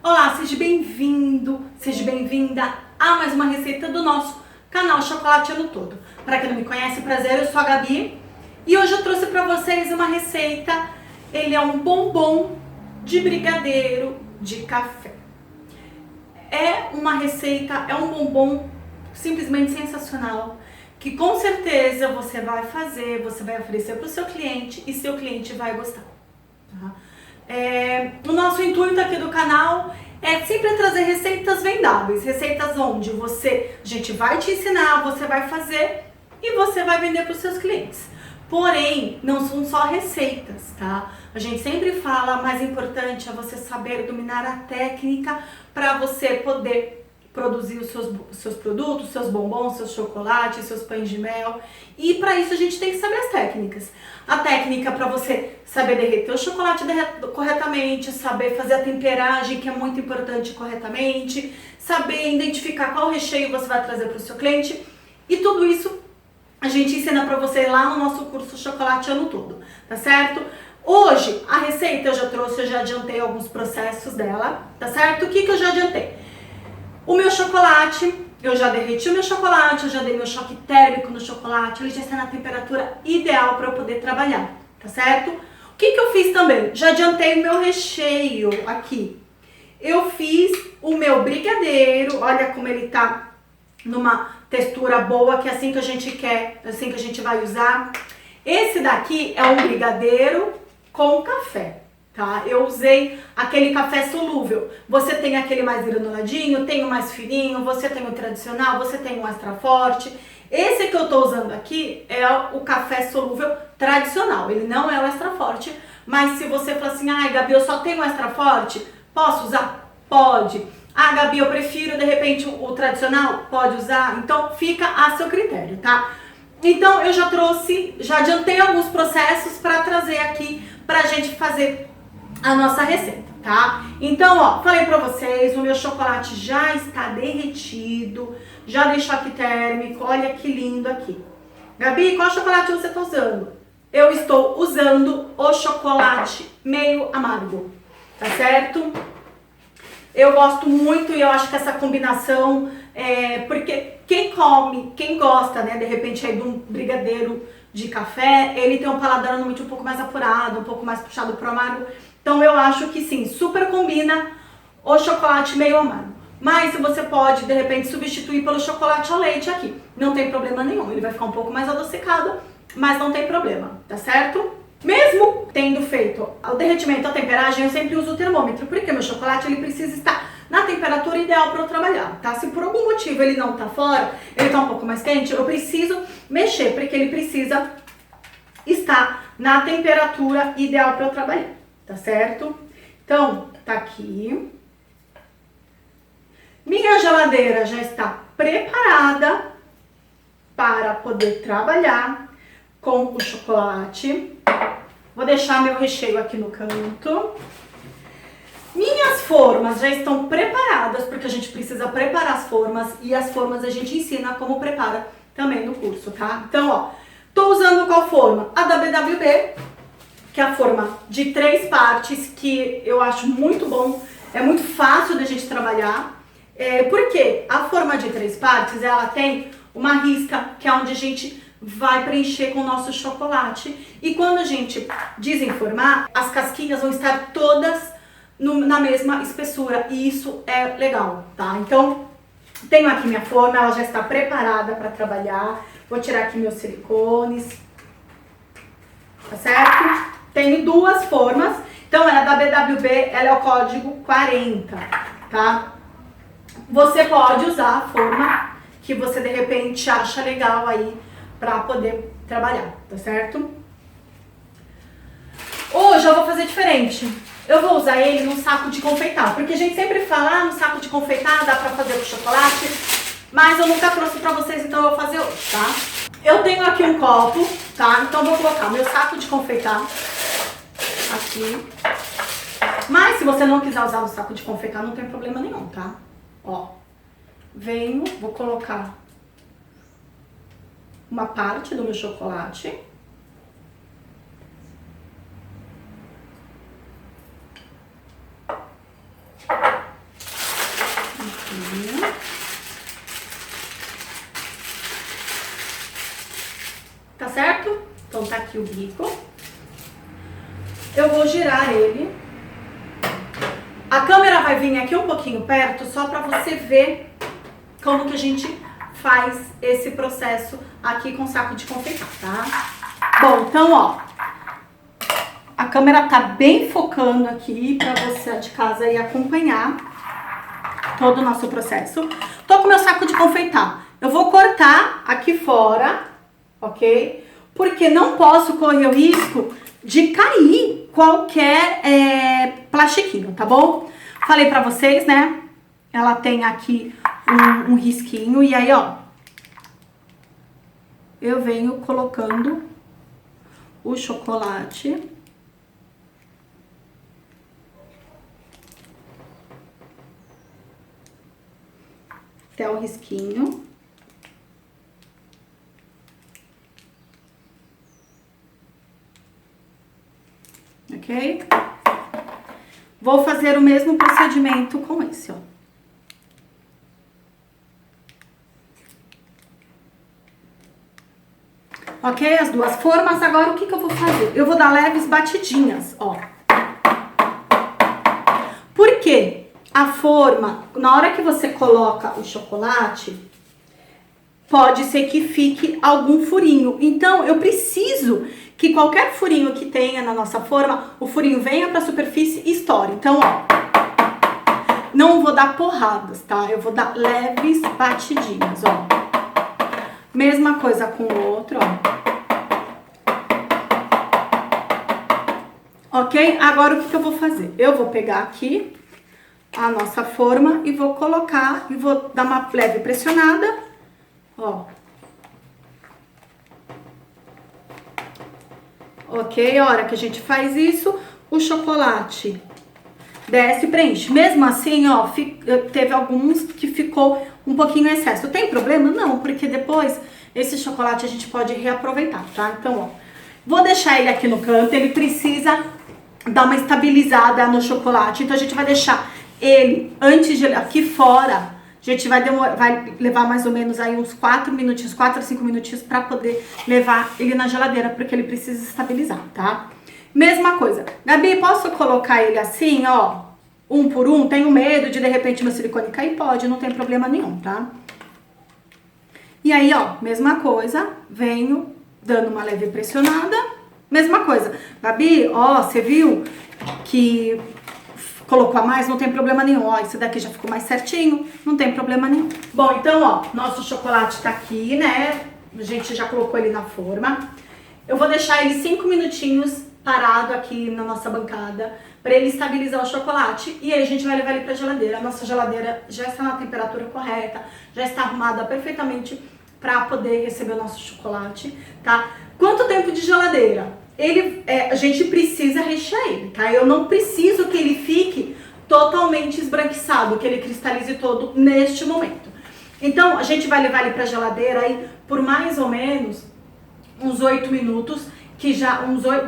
Olá, seja bem-vindo, seja bem-vinda a mais uma receita do nosso canal Chocolate Ano Todo. Para quem não me conhece, prazer, eu sou a Gabi e hoje eu trouxe para vocês uma receita. Ele é um bombom de brigadeiro de café. É uma receita, é um bombom simplesmente sensacional, que com certeza você vai fazer, você vai oferecer para o seu cliente e seu cliente vai gostar. Tá? O nosso intuito aqui do canal é sempre trazer receitas vendáveis, receitas onde a gente vai te ensinar, você vai fazer e você vai vender para os seus clientes. Porém, não são só receitas, tá? A gente sempre fala, mais importante é você saber dominar a técnica para você poder produzir os seus produtos, seus bombons, seus chocolates, seus pães de mel. E para isso a gente tem que saber as técnicas. A técnica para você saber derreter o chocolate corretamente, saber fazer a temperagem, que é muito importante, corretamente, saber identificar qual recheio você vai trazer para o seu cliente. E tudo isso a gente ensina para você lá no nosso curso Chocolate Ano Todo, tá certo? Hoje, a receita eu já trouxe, eu já adiantei alguns processos dela, tá certo? O que eu já adiantei? O meu chocolate, eu já derreti o meu chocolate, eu já dei meu choque térmico no chocolate, ele já está na temperatura ideal para eu poder trabalhar, tá certo? O que eu fiz também? Já adiantei o meu recheio aqui. Eu fiz o meu brigadeiro, olha como ele tá numa textura boa, que é assim que a gente quer, assim que a gente vai usar. Esse daqui é um brigadeiro com café. Tá? Eu usei aquele café solúvel. Você tem aquele mais granuladinho, tem o mais fininho, você tem o tradicional, você tem o extra forte. Esse que eu tô usando aqui é o café solúvel tradicional. Ele não é o extra forte, mas se você falar assim, ai Gabi, eu só tenho o extra forte, posso usar? Pode. Ah, Gabi, eu prefiro de repente o tradicional? Pode usar. Então fica a seu critério, tá? Então eu já adiantei alguns processos para trazer aqui pra gente fazer a nossa receita, tá? Então, ó, falei pra vocês, o meu chocolate já está derretido, já dei choque térmico, olha que lindo aqui. Gabi, qual chocolate você tá usando? Eu estou usando o chocolate meio amargo, tá certo? Eu gosto muito e eu acho que essa combinação, porque quem gosta, né, de repente aí de um brigadeiro de café, ele tem um paladar normalmente um pouco mais apurado, um pouco mais puxado pro amargo. Então eu acho que sim, super combina o chocolate meio amargo. Mas você pode, de repente, substituir pelo chocolate ao leite aqui. Não tem problema nenhum, ele vai ficar um pouco mais adocicado, mas não tem problema, tá certo? Mesmo tendo feito o derretimento, a temperagem, eu sempre uso o termômetro, porque meu chocolate ele precisa estar na temperatura ideal para eu trabalhar, tá? Se por algum motivo ele não tá fora, ele tá um pouco mais quente, eu preciso mexer, porque ele precisa estar na temperatura ideal para eu trabalhar. Tá certo? Então, tá aqui. Minha geladeira já está preparada para poder trabalhar com o chocolate. Vou deixar meu recheio aqui no canto. Minhas formas já estão preparadas, porque a gente precisa preparar as formas e as formas a gente ensina como prepara também no curso, tá? Então, ó, tô usando qual forma? A da BWB, que é a forma de 3 partes, que eu acho muito bom, é muito fácil da gente trabalhar, porque a forma de 3 partes, ela tem uma risca, que é onde a gente vai preencher com o nosso chocolate, e quando a gente desenformar, as casquinhas vão estar todas na mesma espessura, e isso é legal, tá? Então, tenho aqui minha forma, ela já está preparada para trabalhar, vou tirar aqui meus silicones, tá certo? Tenho 2 formas, então ela é da BWB, ela é o código 40, tá? Você pode usar a forma que você de repente acha legal aí pra poder trabalhar, tá certo? Hoje eu vou fazer diferente. Eu vou usar ele num saco de confeitar, porque a gente sempre fala, no saco de confeitar dá pra fazer com chocolate, mas eu nunca trouxe pra vocês, então eu vou fazer hoje, tá? Eu tenho aqui um copo, tá? Então eu vou colocar meu saco de confeitar aqui. Mas se você não quiser usar o saco de confeitar, não tem problema nenhum, tá? Ó, vou colocar uma parte do meu chocolate. Aqui. Tá certo? Então tá aqui o bico. Eu vou girar ele. A câmera vai vir aqui um pouquinho perto, só pra você ver como que a gente faz esse processo aqui com saco de confeitar, tá? Bom, então, ó, a câmera tá bem focando aqui pra você de casa aí acompanhar todo o nosso processo. Tô com meu saco de confeitar. Eu vou cortar aqui fora, ok? Porque não posso correr o risco de cair qualquer plastiquinho, tá bom? Falei pra vocês, né? Ela tem aqui um risquinho e aí, ó, eu venho colocando o chocolate até o risquinho. Ok? Vou fazer o mesmo procedimento com esse, ó. Ok? As duas formas. Agora, o que eu vou fazer? Eu vou dar leves batidinhas, ó. Por quê? A forma, na hora que você coloca o chocolate, pode ser que fique algum furinho. Então, eu preciso que qualquer furinho que tenha na nossa forma, o furinho venha para a superfície e estoure. Então, ó, não vou dar porradas, tá? Eu vou dar leves batidinhas, ó. Mesma coisa com o outro, ó. Ok? Agora, o que eu vou fazer? Eu vou pegar aqui a nossa forma e vou colocar, e vou dar uma leve pressionada, ó. Ok? A hora que a gente faz isso, o chocolate desce e preenche. Mesmo assim, ó, teve alguns que ficou um pouquinho em excesso. Tem problema? Não, porque depois esse chocolate a gente pode reaproveitar, tá? Então, ó, vou deixar ele aqui no canto, ele precisa dar uma estabilizada no chocolate. Então, a gente vai deixar ele antes de aqui fora. A gente vai levar mais ou menos aí uns 4 minutinhos, 4 a 5 minutinhos pra poder levar ele na geladeira, porque ele precisa estabilizar, tá? Mesma coisa. Gabi, posso colocar ele assim, ó, um por um? Tenho medo de repente meu silicone cair? Pode, não tem problema nenhum, tá? E aí, ó, mesma coisa, venho dando uma leve pressionada. Mesma coisa. Gabi, ó, você viu que colocou a mais, não tem problema nenhum. Ó, esse daqui já ficou mais certinho, não tem problema nenhum. Bom, então, ó, nosso chocolate tá aqui, né? A gente já colocou ele na forma. Eu vou deixar ele 5 minutinhos parado aqui na nossa bancada para ele estabilizar o chocolate. E aí a gente vai levar ele pra geladeira. A nossa geladeira já está na temperatura correta, já está arrumada perfeitamente para poder receber o nosso chocolate, tá? Quanto tempo de geladeira? A gente precisa rechear ele, tá? Eu não preciso que ele fique totalmente esbranquiçado, que ele cristalize todo neste momento. Então, a gente vai levar ele pra geladeira aí por mais ou menos uns 8 minutos, de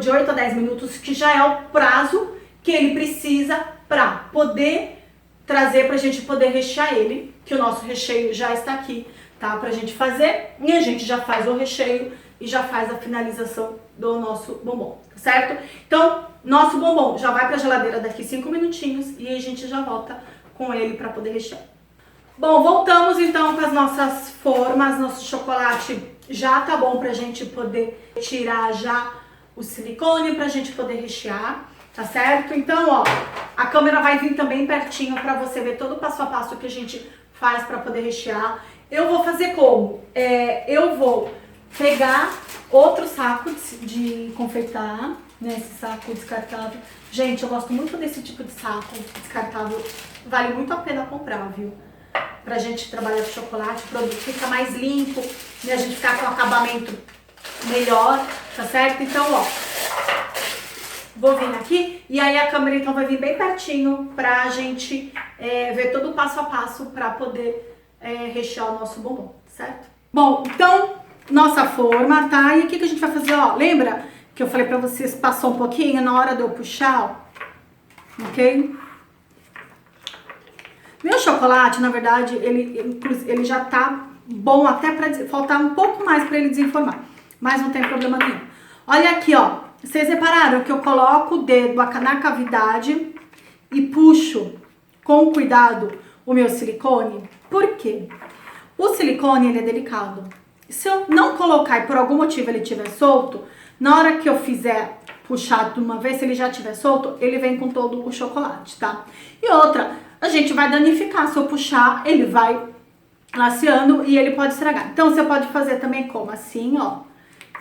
8 a 10 minutos, que já é o prazo que ele precisa pra poder trazer, pra gente poder rechear ele, que o nosso recheio já está aqui, tá? Pra gente fazer, e a gente já faz o recheio e já faz a finalização do nosso bombom, tá certo? Então, nosso bombom já vai pra geladeira daqui 5 minutinhos e aí a gente já volta com ele pra poder rechear. Bom, voltamos então com as nossas formas. Nosso chocolate já tá bom pra gente poder tirar já o silicone, pra gente poder rechear, tá certo? Então, ó, a câmera vai vir também pertinho pra você ver todo o passo a passo que a gente faz pra poder rechear. Eu vou fazer como? Eu vou pegar outro saco de confeitar, né, esse saco descartável. Gente, eu gosto muito desse tipo de saco descartável, vale muito a pena comprar, viu? Pra gente trabalhar com chocolate, o produto fica mais limpo, né, a gente ficar com um acabamento melhor, tá certo? Então, ó, vou vir aqui e aí a câmera então vai vir bem pertinho pra gente ver todo o passo a passo pra poder rechear o nosso bombom, certo? Bom, então, nossa forma, tá? E o que a gente vai fazer, ó? Lembra que eu falei pra vocês, passou um pouquinho na hora de eu puxar, ó? Ok? Meu chocolate, na verdade, ele já tá bom até pra faltar um pouco mais pra ele desenformar. Mas não tem problema nenhum. Olha aqui, ó. Vocês repararam que eu coloco o dedo na cavidade e puxo com cuidado o meu silicone? Por quê? O silicone, ele é delicado. Se eu não colocar e por algum motivo ele estiver solto, na hora que eu fizer puxar de uma vez, se ele já estiver solto, ele vem com todo o chocolate, tá? E outra, a gente vai danificar. Se eu puxar, ele vai laceando e ele pode estragar. Então, você pode fazer também como? Assim, ó.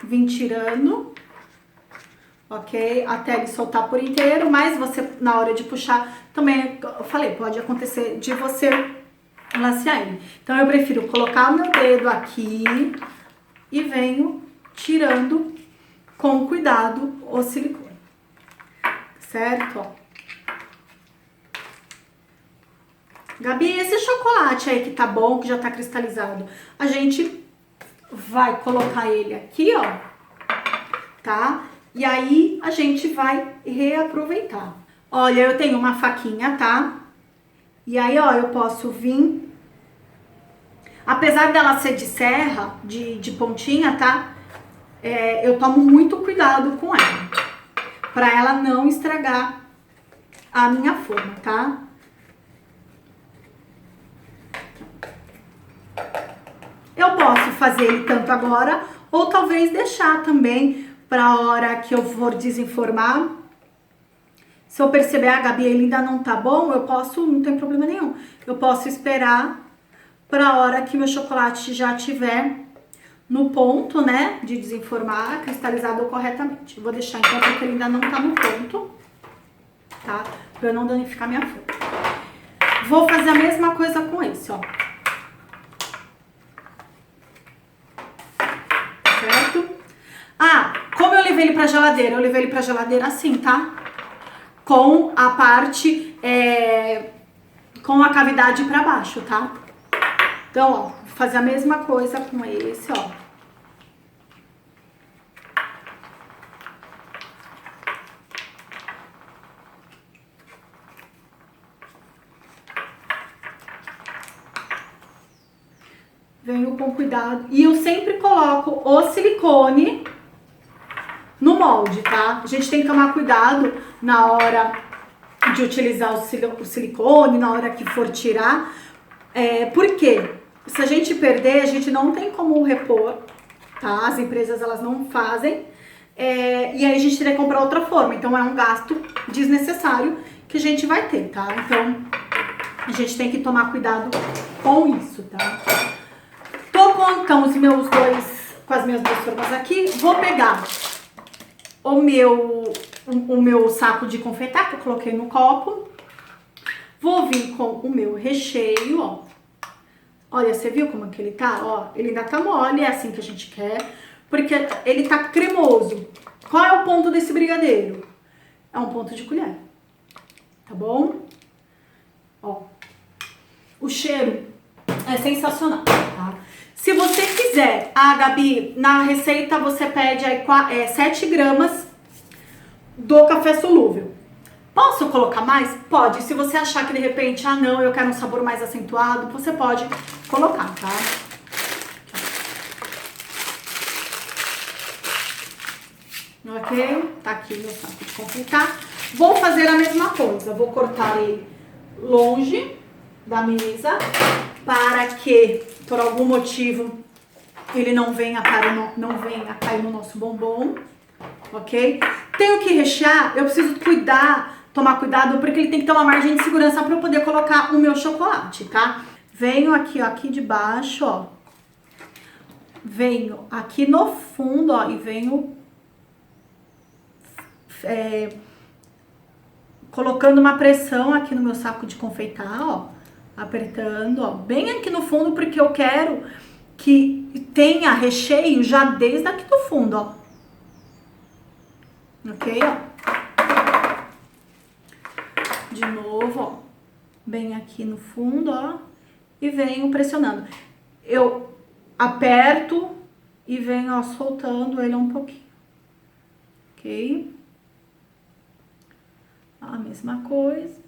Vim tirando, ok? Até ele soltar por inteiro, mas você, na hora de puxar, também, eu falei, pode acontecer de você lacear ele. Então, eu prefiro colocar o meu dedo aqui e venho tirando com cuidado o silicone, certo? Ó. Gabi, esse chocolate aí que tá bom, que já tá cristalizado, a gente vai colocar ele aqui, ó, tá? E aí a gente vai reaproveitar. Olha, eu tenho uma faquinha, tá? E aí, ó, eu posso vir, apesar dela ser de serra, de pontinha, tá? Eu tomo muito cuidado com ela, pra ela não estragar a minha forma, tá? Eu posso fazer ele tanto agora, ou talvez deixar também pra hora que eu for desenformar. Se eu perceber, a Gabi, ele ainda não tá bom, eu posso, não tem problema nenhum. Eu posso esperar pra hora que meu chocolate já tiver no ponto, né, de desenformar, cristalizado corretamente. Eu vou deixar então porque ele ainda não tá no ponto, tá? Pra eu não danificar minha forma. Vou fazer a mesma coisa com esse, ó. Certo? Ah, como eu levei ele pra geladeira? Eu levei ele pra geladeira assim, tá? Com a parte, com a cavidade pra baixo, tá? Então, ó, vou fazer a mesma coisa com esse, ó. Venho com cuidado. E eu sempre coloco o silicone no molde, tá? A gente tem que tomar cuidado na hora de utilizar o silicone, na hora que for tirar. Porque se a gente perder, a gente não tem como repor, tá? As empresas, elas não fazem. E aí a gente teria que comprar outra forma. Então é um gasto desnecessário que a gente vai ter, tá? Então a gente tem que tomar cuidado com isso, tá? Tô com então com as minhas duas formas aqui. Vou pegar o meu saco de confeitar que eu coloquei no copo. Vou vir com o meu recheio, ó. Olha, você viu como que ele tá? Ó, ele ainda tá mole, é assim que a gente quer, porque ele tá cremoso. Qual é o ponto desse brigadeiro? É um ponto de colher, tá bom? Ó, o cheiro é sensacional, tá? Se você quiser, Gabi, na receita você pede aí 7 gramas do café solúvel. Posso colocar mais? Pode. Se você achar que de repente, não, eu quero um sabor mais acentuado, você pode colocar, tá? Ok? Tá aqui meu saco de confeitar. Vou fazer a mesma coisa. Vou cortar ele longe da mesa para que, por algum motivo, ele não venha cair no nosso bombom, ok? Tenho que rechear, eu preciso tomar cuidado, porque ele tem que ter uma margem de segurança para eu poder colocar o meu chocolate, tá? Venho aqui, ó, aqui de baixo, ó. Venho aqui no fundo, ó, e venho colocando uma pressão aqui no meu saco de confeitar, ó. Apertando, ó, bem aqui no fundo, porque eu quero que tenha recheio já desde aqui do fundo, ó. Ok, ó. De novo, ó. Bem aqui no fundo, ó. E venho pressionando. Eu aperto e venho, ó, soltando ele um pouquinho. Ok? A mesma coisa.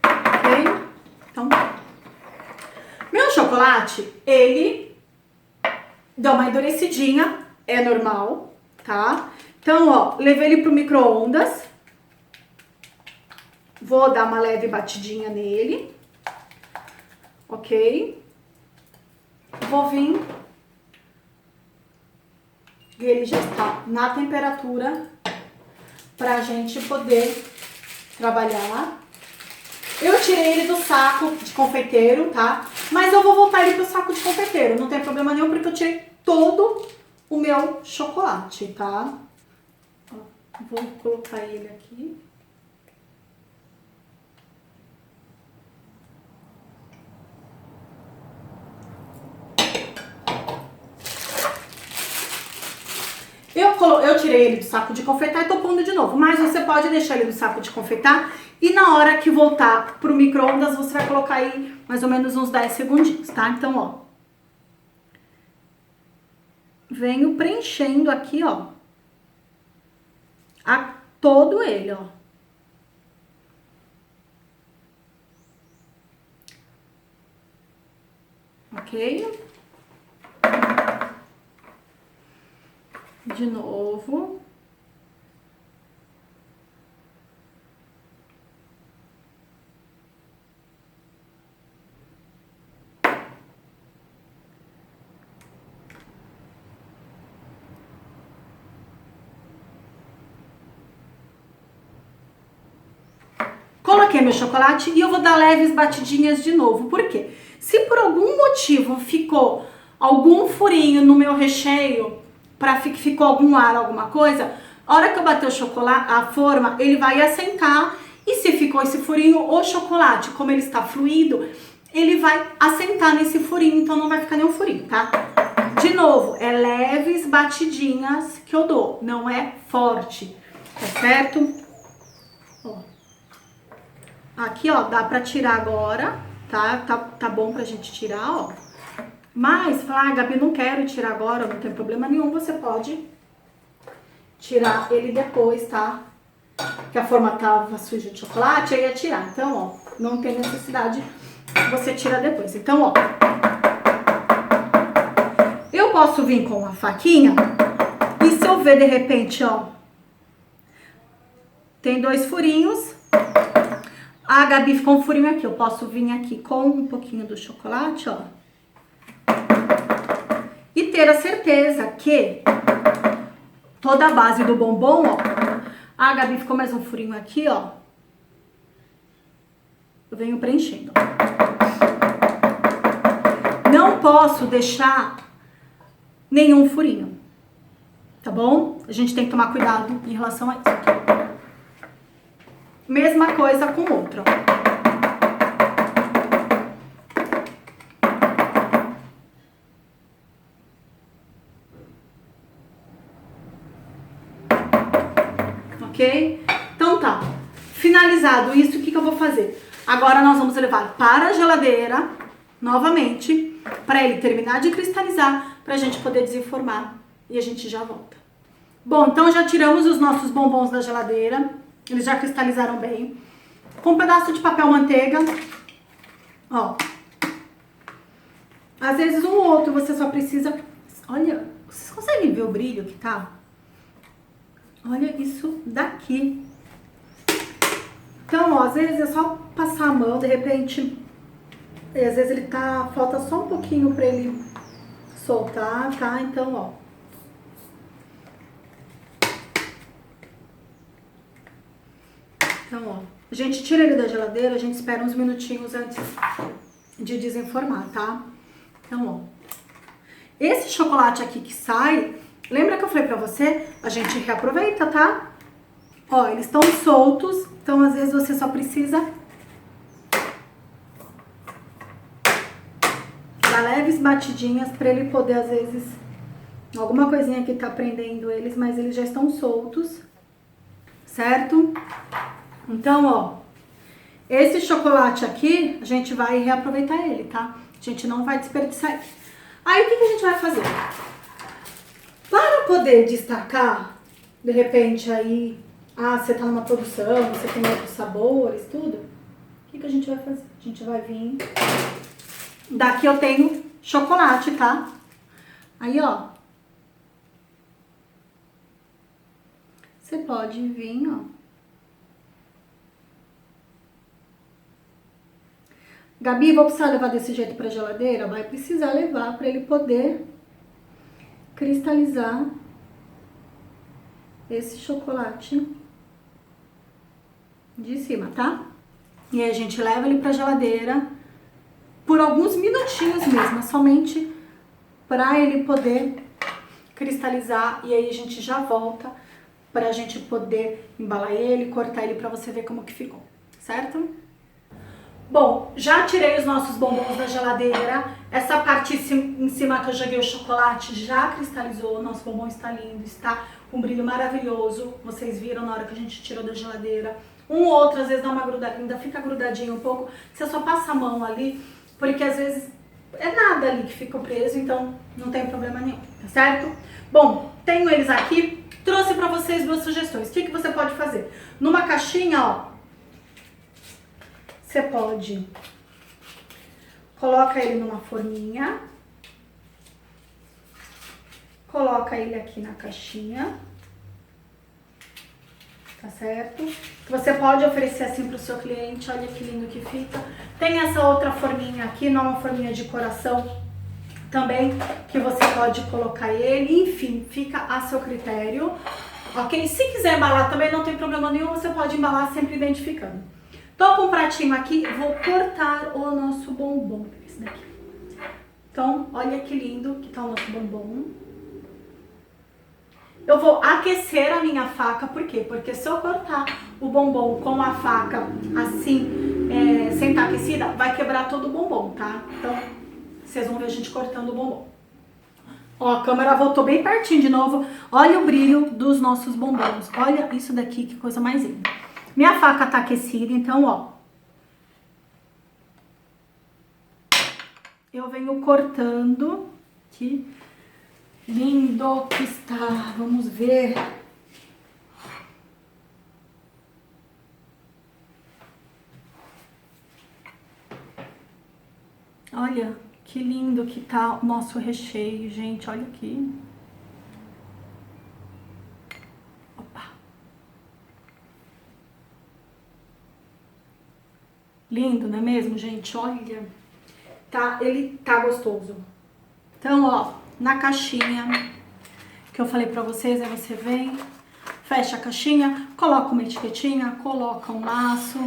Ok? Então, meu chocolate, ele deu uma endurecidinha, é normal, tá? Então, ó, levei ele pro micro-ondas. Vou dar uma leve batidinha nele. Ok? Vou vir. Ele já está na temperatura pra gente poder trabalhar. Eu tirei ele do saco de confeiteiro, tá? Mas eu vou voltar ele pro saco de confeiteiro, não tem problema nenhum, porque eu tirei todo o meu chocolate, tá? Ó, vou colocar ele aqui. Eu tirei ele do saco de confeitar e tô pondo de novo, mas você pode deixar ele no saco de confeitar e na hora que voltar pro micro-ondas você vai colocar aí mais ou menos uns 10 segundinhos, tá? Então, ó, venho preenchendo aqui, ó, todo ele, ó. Ok? De novo. Coloquei meu chocolate e eu vou dar leves batidinhas de novo. Por quê? Se por algum motivo ficou algum furinho no meu recheio, ficou algum ar, alguma coisa, a hora que eu bater o chocolate, a forma, ele vai assentar. E se ficou esse furinho, o chocolate, como ele está fluido, ele vai assentar nesse furinho, então não vai ficar nenhum furinho, tá? De novo, é leves batidinhas que eu dou, não é forte, tá certo? Ó. Aqui, ó, dá pra tirar agora, tá? Tá bom pra gente tirar, ó. Mas, falar, Gabi, não quero tirar agora, não tem problema nenhum, você pode tirar ele depois, tá? Que a forma tava suja de chocolate, eu ia tirar. Então, ó, não tem necessidade, você tira depois. Então, ó, eu posso vir com a faquinha e se eu ver de repente, ó, tem 2 furinhos, a Gabi ficou um furinho aqui, eu posso vir aqui com um pouquinho do chocolate, ó, e ter a certeza que toda a base do bombom, ó, a Gabi ficou mais um furinho aqui, ó, eu venho preenchendo. Não posso deixar nenhum furinho, tá bom? A gente tem que tomar cuidado em relação a isso. Mesma coisa com o outro, ó. Ok? Então tá. Finalizado isso, o que eu vou fazer? Agora nós vamos levar para a geladeira, novamente, para ele terminar de cristalizar, pra gente poder desenformar e a gente já volta. Bom, então já tiramos os nossos bombons da geladeira, eles já cristalizaram bem. Com um pedaço de papel manteiga, ó. Às vezes um ou outro você só precisa... Olha, vocês conseguem ver o brilho que tá? Olha isso daqui. Então, ó, às vezes é só passar a mão, de repente, e às vezes ele tá, falta só um pouquinho pra ele soltar, tá? Então, ó. Então, ó, a gente tira ele da geladeira, a gente espera uns minutinhos antes de desenformar, tá? Então, ó. Esse chocolate aqui que sai, lembra que eu falei pra você? A gente reaproveita, tá? Ó, eles estão soltos, então às vezes você só precisa dar leves batidinhas pra ele poder, às vezes, alguma coisinha que tá prendendo eles, mas eles já estão soltos, certo? Então, ó, Esse chocolate aqui, a gente vai reaproveitar ele, tá? A gente não vai desperdiçar ele. Aí, o que a gente vai fazer? Para poder destacar, de repente, aí, você tá numa produção, você tem outros sabores, tudo. O que a gente vai fazer? A gente vai vir... Daqui eu tenho chocolate, tá? Aí, ó. Você pode vir, ó. Gabi, vou precisar levar desse jeito pra geladeira? Vai precisar levar pra ele poder cristalizar esse chocolate de cima, tá? E aí a gente leva ele pra geladeira por alguns minutinhos mesmo, somente pra ele poder cristalizar. E aí a gente já volta pra gente poder embalar ele, cortar ele pra você ver como que ficou, certo? Bom, já tirei os nossos bombons da geladeira. Essa parte em cima que eu joguei o chocolate já cristalizou. Nosso bombom está lindo, está com um brilho maravilhoso. Vocês viram na hora que a gente tirou da geladeira. Um ou outro, às vezes dá uma grudadinha, ainda fica grudadinho um pouco. Você só passa a mão ali, porque às vezes é nada ali que fica preso, então não tem problema nenhum, tá certo? Bom, tenho eles aqui. Trouxe pra vocês duas sugestões. O que você pode fazer? Numa caixinha, ó, você pode coloca ele numa forminha, coloca ele aqui na caixinha, tá certo? Você pode oferecer assim pro seu cliente, olha que lindo que fica. Tem essa outra forminha aqui, não uma forminha de coração também, que você pode colocar ele, enfim, fica a seu critério, ok? Se quiser embalar também não tem problema nenhum, você pode embalar sempre identificando. Tô com um pratinho aqui, vou cortar o nosso bombom, esse daqui. Então, olha que lindo que tá o nosso bombom. Eu vou aquecer a minha faca, por quê? Porque se eu cortar o bombom com a faca assim, sem estar aquecida, vai quebrar todo o bombom, tá? Então, vocês vão ver a gente cortando o bombom. Ó, a câmera voltou bem pertinho de novo. Olha o brilho dos nossos bombons. Olha isso daqui, que coisa mais linda. Minha faca tá aquecida, então, ó. Eu venho cortando. Que lindo que está. Vamos ver. Olha que lindo que tá o nosso recheio, gente. Olha aqui. Lindo, não é mesmo, gente? Olha, tá, ele tá gostoso. Então, ó, na caixinha que eu falei pra vocês, aí você vem, fecha a caixinha, coloca uma etiquetinha, coloca um laço.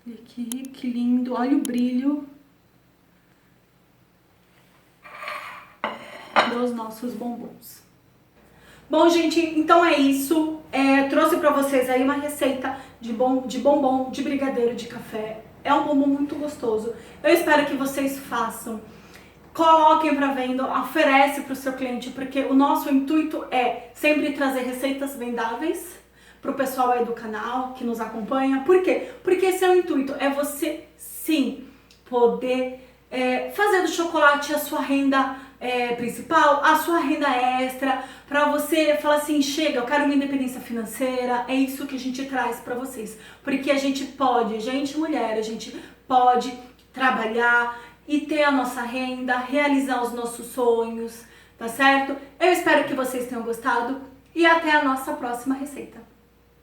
Olha aqui, que lindo. Olha o brilho dos nossos bombons. Bom, gente, então é isso. Trouxe pra vocês aí uma receita de bombom de brigadeiro de café. É um bombom muito gostoso. Eu espero que vocês façam. Coloquem pra venda, oferece pro seu cliente, porque o nosso intuito é sempre trazer receitas vendáveis pro pessoal aí do canal que nos acompanha. Por quê? Porque esse é o intuito, é você sim poder fazer do chocolate a sua renda principal, a sua renda extra, pra você falar assim, chega, eu quero minha independência financeira. É isso que a gente traz pra vocês, porque a gente pode, gente mulher, a gente pode trabalhar e ter a nossa renda, realizar os nossos sonhos, tá certo? Eu espero que vocês tenham gostado e até a nossa próxima receita.